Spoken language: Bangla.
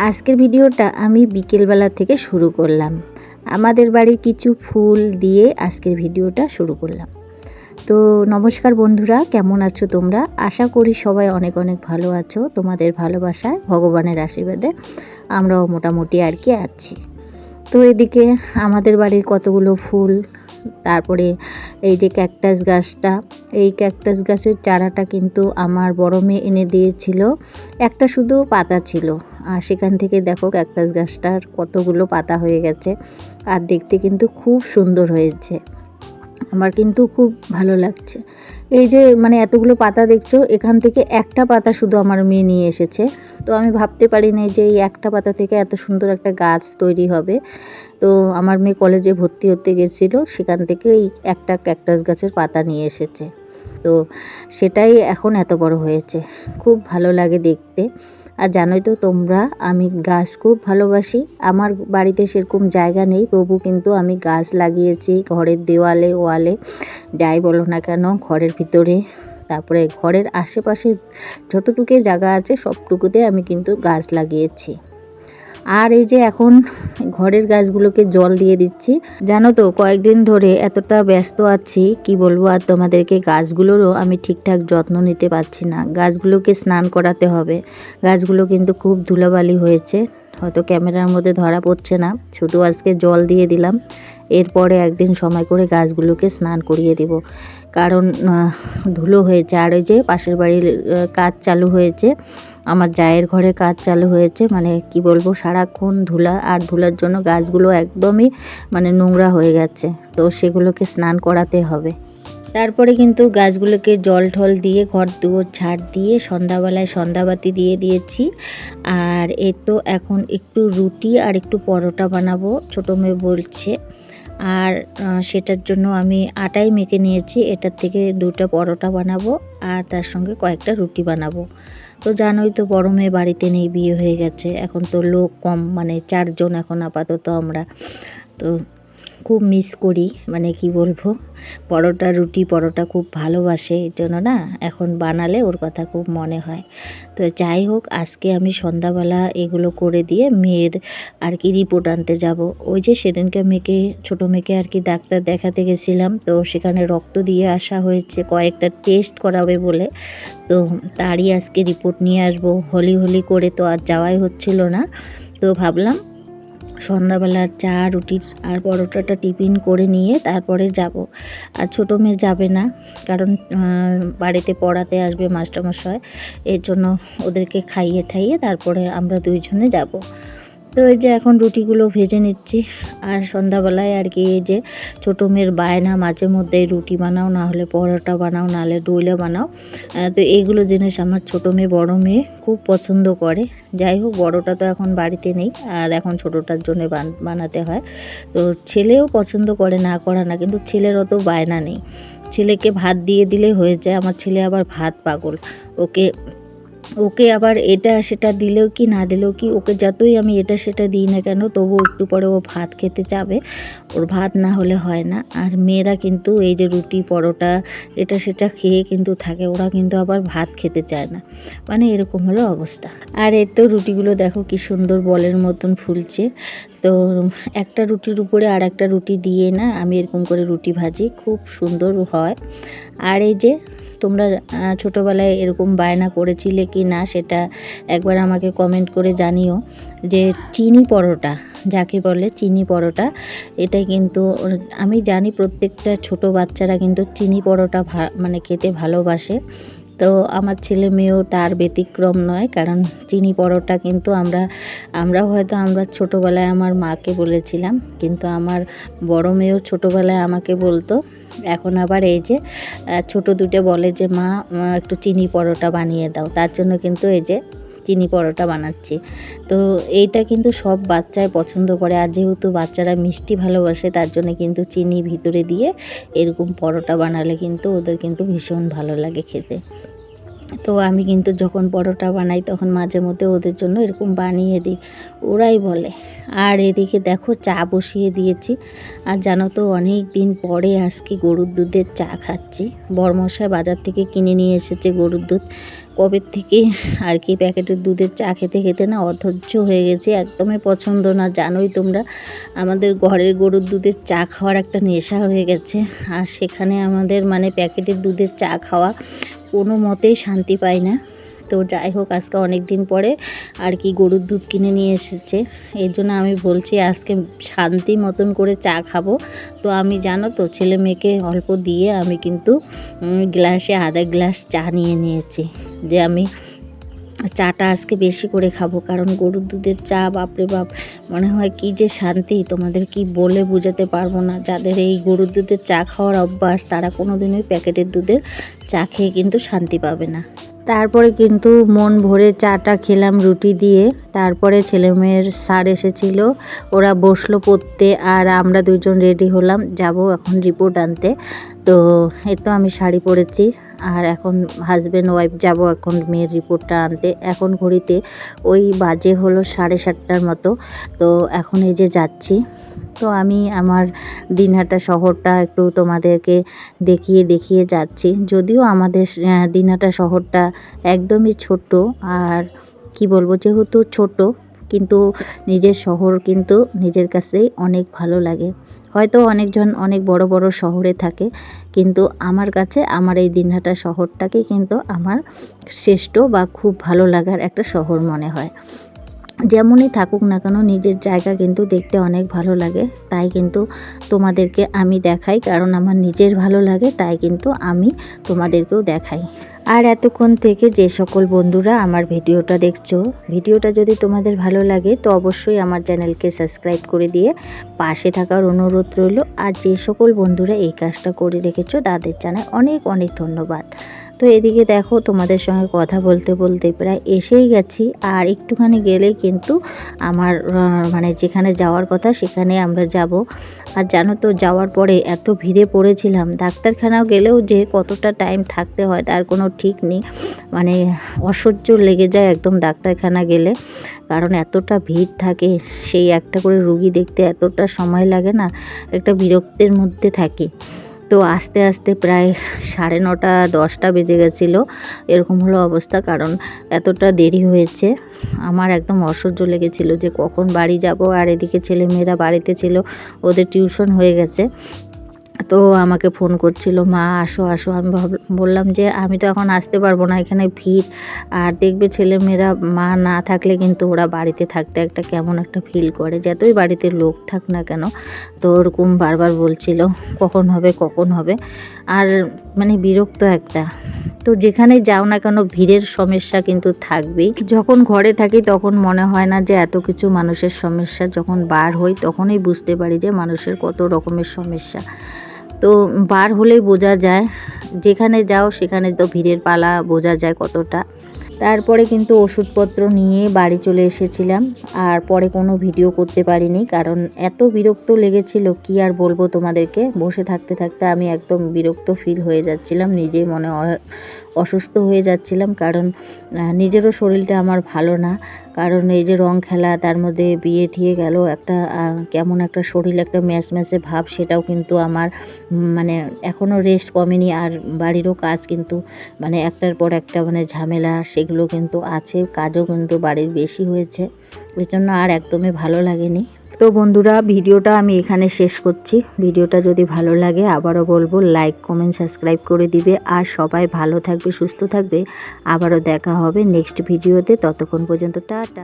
আজকের ভিডিওটা আমি বিকেলবেলা থেকে শুরু করলাম। আমাদের বাড়ির কিছু ফুল দিয়ে আজকের ভিডিওটা শুরু করলাম। তো নমস্কার বন্ধুরা, কেমন আছো তোমরা? আশা করি সবাই অনেক অনেক ভালো আছো। তোমাদের ভালোবাসায়, ভগবানের আশীর্বাদে আমরাও মোটামুটি আর কি আছি। তো এদিকে আমাদের বাড়ির কতগুলো ফুল, তারপরে এই যে ক্যাকটাস গাছটা, এই ক্যাকটাস গাছের চারাটা কিন্তু আমার বড় মেয়ে এনে দিয়েছিল। একটা শুধু পাতা ছিল, আর সেখান থেকে দেখো ক্যাকটাস গাছটার কতগুলো পাতা হয়ে গেছে, আর দেখতে কিন্তু খুব সুন্দর হয়েছে। আমার কিন্তু খুব ভালো লাগছে। এই যে এতগুলো পাতা দেখছো, এখান থেকে একটা পাতা শুধু আমার মেয়ে নিয়ে এসেছে। তো আমি ভাবতে পারিনি যে এই একটা পাতা থেকে এত সুন্দর একটা গাছ তৈরি হবে। তো আমার মেয়ে কলেজে ভর্তি হতে গেছিলো, সেখান থেকে এই একটা ক্যাকটাস গাছের পাতা নিয়ে এসেছে। তো সেটাই এখন এত বড় হয়েছে, খুব ভালো লাগে দেখতে। আর জানোই তো তোমরা, আমি গাছ খুব ভালোবাসি। আমার বাড়িতে সেরকম জায়গা নেই, তবু কিন্তু আমি গাছ লাগিয়েছি ঘরের দেওয়ালে, ওয়ালে, যাই বলো না কেন, ঘরের ভিতরে, তারপরে ঘরের আশেপাশে যতটুকু জায়গা আছে সবটুকুতে আমি কিন্তু গাছ লাগিয়েছি। আর এই যে এখন ঘরের গাছগুলোকে জল দিয়ে দিচ্ছি। জানো তো, কয়েকদিন ধরে এতটা ব্যস্ত আছি, কি বলবো আর তোমাদেরকে, গাছগুলোরও আমি ঠিকঠাক যত্ন নিতে পারছি না। গাছগুলোকে স্নান করাতে হবে। গাছগুলো কিন্তু খুব ধুলোবালি হয়েছে, হয়তো ক্যামেরার মধ্যে ধরা পড়ছে না। শুধু আজকে জল দিয়ে দিলাম, এরপরে একদিন সময় করে গাছগুলোকে স্নান করিয়ে দেব, কারণ ধুলো হয়েছে। আর ওই যে পাশের বাড়ির কাজ চালু হয়েছে, আমার জায়ের ঘরে কাজ চালু হয়েছে, কি বলবো, সারাক্ষণ ধুলা, আর ধুলার জন্য গাছগুলো একদমই নোংরা হয়ে গেছে। তো সেগুলোকে স্নান করাতে হবে। তারপরে কিন্তু গাছগুলোকে জল ঠল দিয়ে, ঘর দুয়ার ঝাড় দিয়ে, সন্ধ্যাবেলায় সন্ধ্যাবাতি দিয়ে দিয়েছি। আর এই তো এখন একটু রুটি আর একটু পরোটা বানাবো, ছোটো মেয়ে বলছে। আর সেটার জন্য আমি আটাই মেখে নিয়েছি, এটার থেকে 2টা পরোটা বানাবো, আর তার সঙ্গে কয়েকটা রুটি বানাবো। তো জানোই তো, বড় মেয়ে বাড়িতে নেই, বিয়ে হয়ে গেছে, এখন তো লোক কম, 4 জন এখন আপাতত আমরা। তো খুব মিস করি, কি বলবো, পরোটা খুব ভালোবাসে, এই জন্য না এখন বানালে ওর কথা খুব মনে হয়। তো যাই হোক, আজকে আমি সন্ধ্যাবেলা এগুলো করে দিয়ে মেয়ের আর কি রিপোর্ট আনতে যাব। ওই যে সেদিনকে ছোটো মেয়েকে আর কি ডাক্তার দেখাতে গেছিলাম, তো সেখানে রক্ত দিয়ে আসা হয়েছে, কয়েকটা টেস্ট করাবে বলে। তো তারই আজকে রিপোর্ট নিয়ে আসবো। হোলি করে তো আর যাওয়াই হচ্ছিল না, তো ভাবলাম সন্ধ্যাবেলা চা, রুটি আর পরোটাটা টিফিন করে নিয়ে তারপরে যাব। আর ছোটো মেয়ে যাবে না, কারণ বাড়িতে পড়াতে আসবে মাস্টারমশাই, এর জন্য ওদেরকে খাইয়ে ঠাইয়ে তারপরে আমরা 2 জনে যাব। তো এই যে এখন রুটিগুলো ভেজে নিচ্ছি। আর সন্ধ্যাবেলায় আর কি, এই যে ছোটো মেয়ের বায়না, মাঝে মধ্যে রুটি বানাও, না হলে পরোটা বানাও, নাহলে ডোলে বানাও। তো এইগুলো জিনিস আমার ছোটো মেয়ে, বড় মেয়ে খুব পছন্দ করে। যাই হোক, বড়টা তো এখন বাড়িতে নেই, আর এখন ছোটোটার জন্য বানাতে হয়। তো ছেলেও পছন্দ করে, না করা না, কিন্তু ছেলের অত বায়না নেই। ছেলেকে ভাত দিয়ে দিলে হয়ে যায়। আমার ছেলে আবার ভাত পাগল। ওকে আবার এটা সেটা দিলেও কি না দিলেও কি, ওকে যতই আমি এটা সেটা দিই না কেন, তবু একটু পরে ও ভাত খেতে চাবে, ওর ভাত না হলে হয় না। আর মেয়েরা কিন্তু এই যে রুটি পরোটা এটা সেটা খেয়ে কিন্তু থাকে, ওরা কিন্তু আবার ভাত খেতে চায় না, এরকম হলো অবস্থা। আর এর তো রুটিগুলো দেখো কি সুন্দর বলের মতন ফুলছে। তো একটা রুটির উপরে আর একটা রুটি দিয়ে না আমি এরকম করে রুটি ভাজি, খুব সুন্দর হয়। আর এই যে তোমরা ছোটোবেলায় এরকম বায়না করেছিলে কি না, সেটা একবার আমাকে কমেন্ট করে জানিও। যে চিনি পরোটা যাকে বলে, চিনি পরোটা, এটা কিন্তু আমি জানি প্রত্যেকটা ছোট বাচ্চারা কিন্তু চিনি পরোটা খেতে ভালোবাসে। তো আমার ছেলে মেয়েও তার ব্যতিক্রম নয়, কারণ চিনি পরোটা কিন্তু আমরাও হয়তো আমরা ছোটোবেলায় আমার মাকে বলেছিলাম, কিন্তু আমার বড় মেয়েও ছোটোবেলায় আমাকে বলতো। এখন আবার এই যে ছোটো দুটো বলে যে মা একটু চিনি পরোটা বানিয়ে দাও, তার জন্য কিন্তু এই যে চিনি পরোটা বানাচ্ছি। তো এইটা কিন্তু সব বাচ্চাই পছন্দ করে, আর যেহেতু বাচ্চারা মিষ্টি ভালোবাসে, তার জন্য কিন্তু চিনি ভিতরে দিয়ে এরকম পরোটা বানালে কিন্তু ওদের কিন্তু ভীষণ ভালো লাগে খেতে। তো আমি কিন্তু যখন পরোটা বানাই তখন মাঝে মধ্যে ওদের জন্য এরকম বানিয়ে দিই, ওরাই বলে। আর এদিকে দেখো চা বসিয়ে দিয়েছি। আর জানো তো, অনেক দিন পরে আজকে গরুর দুধের চা খাচ্ছি। বড়মশাই বাজার থেকে কিনে নিয়ে এসেছে গরুর দুধ, কবে থেকে আর কি প্যাকেটের দুধের চা খেতে খেতে না অধৈর্য হয়ে গেছে, একদমই পছন্দ না। জানোই তোমরা আমাদের ঘরের গরুর দুধের চা খাওয়ার একটা নেশা হয়ে গেছে, আর সেখানে আমাদের মানে প্যাকেটের দুধের চা খাওয়া কোনো মতেই শান্তি পাই না। তো যাই হোক, আজকে অনেক দিন পরে আর কি গরুর দুধ কিনে নিয়ে এসেছে, এর জন্য আমি বলছি আজকে শান্তি মতন করে চা খাবো। তো আমি জানো তো ছেলে মেয়েকে অল্প দিয়ে আমি কিন্তু গ্লাসে আধা গ্লাস চা নিয়ে নিয়েছি, যে আমি চাটা আজকে বেশি করে খাবো। কারণ গরুর দুধের চা বাপরে বাপ, মনে হয় কি যে শান্তি, তোমাদের কি বলে বোঝাতে পারবো না। যাদের এই গরুর দুধের চা খাওয়ার অভ্যাস তারা কোনোদিনই প্যাকেটের দুধের চা খেয়ে কিন্তু শান্তি পাবে না। তারপরে কিন্তু মন ভরে চাটা খেলাম রুটি দিয়ে। তারপরে ছেলেমেয়ের স্যার এসেছিল, ওরা বসলো পড়তে, আর আমরা দুজন রেডি হলাম, যাব এখন রিপোর্ট আনতে। তো এই তো আমি শাড়ি পরেছি, আর এখন হাজব্যান্ড ওয়াইফ যাব এখন মেয়ের রিপোর্টটা আনতে। এখন ঘড়িতে ওই বাজে হলো 7:30টার মতো। তো এখন এই যে যাচ্ছি। তো আমি আমার দিনহাটা শহরটা একটু তোমাদেরকে দেখিয়ে যাচ্ছি। যদিও আমাদের দিনহাটা শহরটা একদমই ছোট, আর কি বলবো, যেহেতু ছোট কিন্তু নিজের শহর কিন্তু নিজের কাছেই অনেক ভালো লাগে। হয়তো অনেকজন অনেক বড় বড় শহরে থাকে, কিন্তু আমার কাছে আমার এই দিনহাটা শহরটাকে কিন্তু আমার শ্রেষ্ঠ বা খুব ভালো লাগার একটা শহর মনে হয়। যেমনই থাকুক না কেন নিজের জায়গা কিন্তু দেখতে অনেক ভালো লাগে, তাই কিন্তু তোমাদেরকে আমি দেখাই, কারণ আমার নিজের ভালো লাগে, তাই কিন্তু আমি তোমাদেরকেও দেখাই। আর এতক্ষণ থেকে যে সকল বন্ধুরা আমার ভিডিওটা দেখছো, ভিডিওটা যদি তোমাদের ভালো লাগে তো অবশ্যই আমার চ্যানেলকে সাবস্ক্রাইব করে দিয়ে পাশে থাকার অনুরোধ রইল। আর যে সকল বন্ধুরা এই কাজটা করে রেখেছো তাদের জানাই অনেক অনেক ধন্যবাদ। তো এদিকে দেখো, তোমাদের সঙ্গে কথা বলতে বলতে প্রায় এসেই গেছি, আর একটুখানি গেলেই কিন্তু আমার মানে যেখানে যাওয়ার কথা সেখানে আমরা যাব। আর জানো তো, যাওয়ার পরে এত ভিড়ে পড়েছিলাম, ডাক্তারখানাও গেলেও যে কতটা টাইম থাকতে হয় তার কোনো ঠিক নেই, মানে অসহ্য লেগে যায় একদম ডাক্তারখানা গেলে, কারণ এতটা ভিড় থাকে। সেই একটা করে রুগী দেখতে এতটা সময় লাগে না, একটা বিরক্তের মধ্যে থাকি। তো আস্তে আস্তে প্রায় 9:30 10টা বেজে গেছিলো, এরকম হলো অবস্থা, কারণ এতটা দেরি হয়েছে। আমার একদম অসহ্য লেগেছিল যে কখন বাড়ি যাব, আর এদিকে ছেলেমেয়েরা বাড়িতে ছিল, ওদের টিউশন হয়ে গেছে। তো আমাকে ফোন করছিল, মা আসো আসো। আমি বললাম যে আমি তো এখন আসতে পারবো না, এখানে ভিড়। আর দেখবে ছেলেমেয়েরা মা না থাকলে কিন্তু ওরা বাড়িতে থাকতে একটা কেমন একটা ফিল করে, যতই বাড়িতে লোক থাক না কেন। তো ওরকম বারবার বলছিল কখন হবে কখন হবে, আর মানে বিরক্ত একটা। তো যেখানে যাও না কেন ভিড়ের সমস্যা কিন্তু থাকবেই। যখন ঘরে থাকি তখন মনে হয় না যে এত কিছু মানুষের সমস্যা, যখন বার হই তখনই বুঝতে পারি যে মানুষের কত রকমের সমস্যা। তো বার হলেই বোঝা যায়, যেখানে যাও সেখানে তো ভিড়ের পালা, বোঝা যায় কতটা। তারপরে কিন্তু ওষুধপত্র নিয়ে বাড়ি চলে এসেছিলাম, আর পরে কোনো ভিডিও করতে পারিনি, কারণ এত বিরক্ত লেগেছিল কি আর বলবো তোমাদেরকে। বসে থাকতে থাকতে আমি একদম বিরক্ত ফিল হয়ে যাচ্ছিলাম, নিজেই মনে অসুস্থ হয়ে যাচ্ছিলাম, কারণ নিজেরও শরীরটা আমার ভালো না। কারণ এই যে রং খেলা, তার মধ্যে বিয়ে ঠিয়ে গেল, একটা কেমন একটা শরীর একটা ম্যাচে ভাব, সেটাও কিন্তু আমার মানে এখনও রেস্ট কমেনি। আর বাড়িরও কাজ কিন্তু মানে একটার পর একটা মানে ঝামেলা, সেগুলো কিন্তু আছে, কাজও কিন্তু বাড়ির বেশি হয়েছে, এর জন্য আর একদমই ভালো লাগেনি। তো বন্ধুরা, ভিডিওটা আমি এখানে শেষ করছি। ভিডিওটা যদি ভালো লাগে আবারও বলবো লাইক কমেন্ট সাবস্ক্রাইব করে দিবে, আর সবাই ভালো থাকবে সুস্থ থাকবে। আবারও দেখা হবে নেক্সট ভিডিওতে, ততক্ষণ পর্যন্ত টাটা।